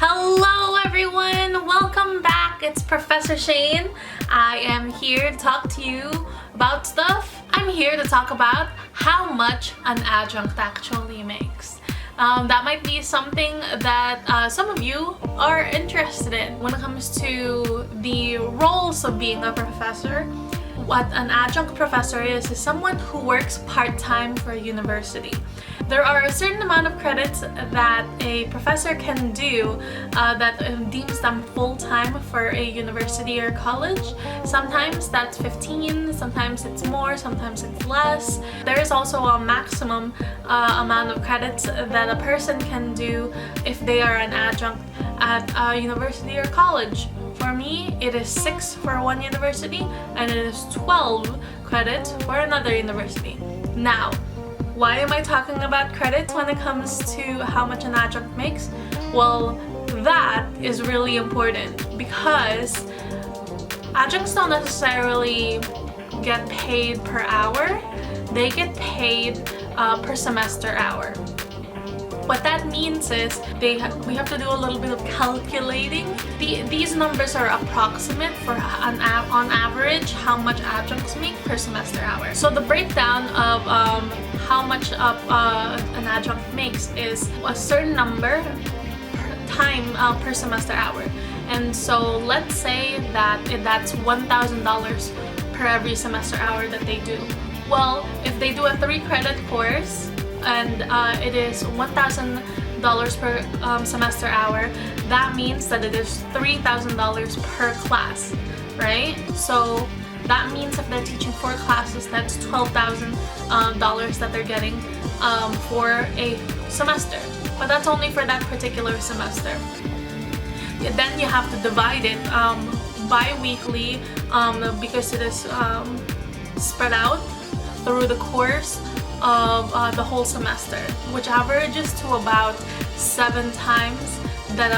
Hello everyone! Welcome back! It's Professor Shane. I am here to talk to you about stuff. I'm here to talk about how much an adjunct actually makes. That might be something that some of you are interested in when it comes to the roles of being a professor. What an adjunct professor is someone who works part-time for a university. There are a certain amount of credits that a professor can do that deems them full-time for a university or college. Sometimes that's 15, sometimes it's more, sometimes it's less. There is also a maximum amount of credits that a person can do if they are an adjunct at a university or college. For me, it is 6 for one university and it is 12 credits for another university. Now, why am I talking about credits when it comes to how much an adjunct makes? Well, that is really important because adjuncts don't necessarily get paid per hour. They get paid per semester hour. What that means is we have to do a little bit of calculating. These numbers are approximate for on average how much adjuncts make per semester hour. So the breakdown of how much an adjunct makes is a certain number per semester hour. And so let's say that that's $1,000 per every semester hour that they do. Well, if they do a 3-credit course, and it is $1,000 per semester hour, that means that it is $3,000 per class, right? So that means if they're teaching 4 classes, that's $12,000 that they're getting for a semester. But that's only for that particular semester. Then you have to divide it bi-weekly because it is spread out through the course of the whole semester, which averages to about 7 times that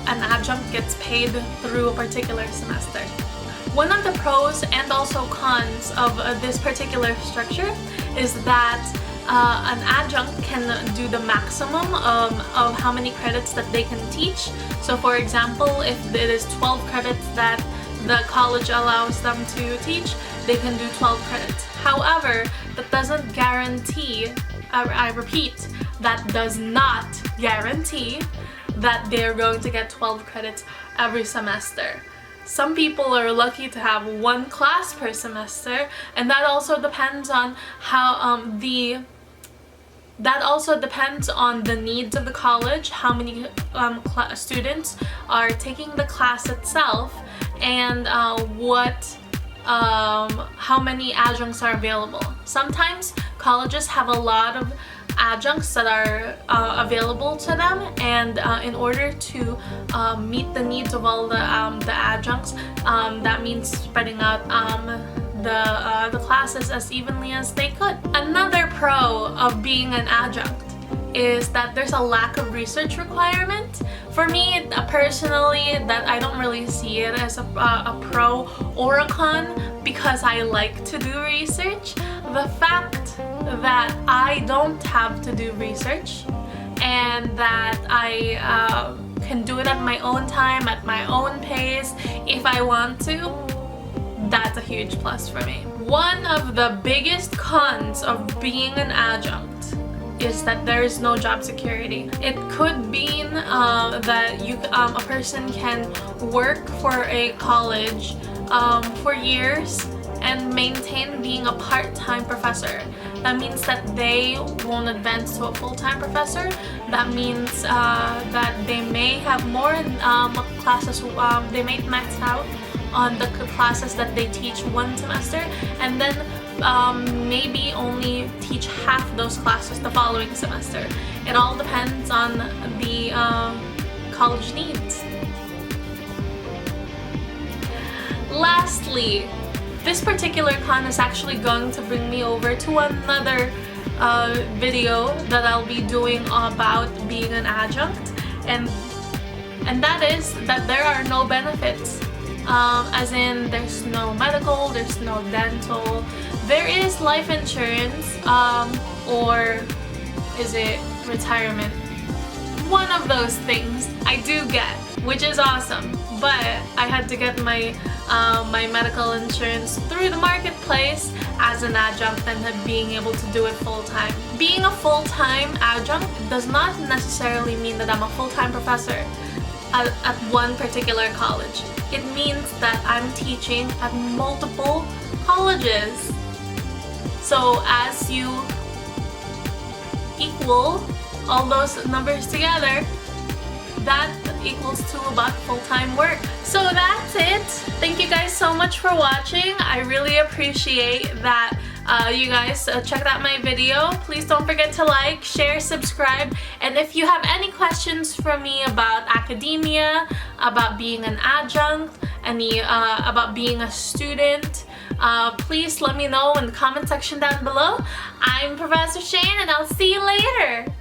an adjunct gets paid through a particular semester. One of the pros and also cons of this particular structure is that an adjunct can do the maximum of how many credits that they can teach. So for example, if it is 12 credits that the college allows them to teach, they can do 12 credits. However, that doesn't guarantee, I repeat, that does not guarantee that they're going to get 12 credits every semester. Some people are lucky to have 1 class per semester, and that also depends on how that also depends on the needs of the college, how many students are taking the class itself, and how many adjuncts are available. Sometimes colleges have a lot of adjuncts that are available to them, and in order to meet the needs of all the adjuncts, that means spreading out the classes as evenly as they could. Another pro of being an adjunct is that there's a lack of research requirement. For me, personally, that I don't really see it as a pro or a con because I like to do research. The fact that I don't have to do research and that I can do it at my own time, at my own pace, if I want to, that's a huge plus for me. One of the biggest cons of being an adjunct is that there is no job security. It could mean that a person can work for a college for years and maintain being a part-time professor. That means that they won't advance to a full-time professor. That means that they may have more classes, they may max out on the classes that they teach one semester, and then maybe only teach half those classes the following semester. It all depends on the college needs. Lastly, this particular con is actually going to bring me over to another video that I'll be doing about being an adjunct, and that is that there are no benefits. As in, there's no medical, there's no dental. There is life insurance, or is it retirement? one of those things I do get, which is awesome. But I had to get my my medical insurance through the marketplace as an adjunct and being able to do it full-time. Being a full-time adjunct does not necessarily mean that I'm a full-time professor at one particular college. It means that I'm teaching at multiple colleges. So as you equal all those numbers together, that equals to about full-time work. So that's it. Thank you guys so much for watching. I really appreciate that you guys checked out my video. Please don't forget to like, share, subscribe, and if you have any questions for me about academia, about being an adjunct, about being a student, please let me know in the comment section down below. I'm Professor Shane, and I'll see you later.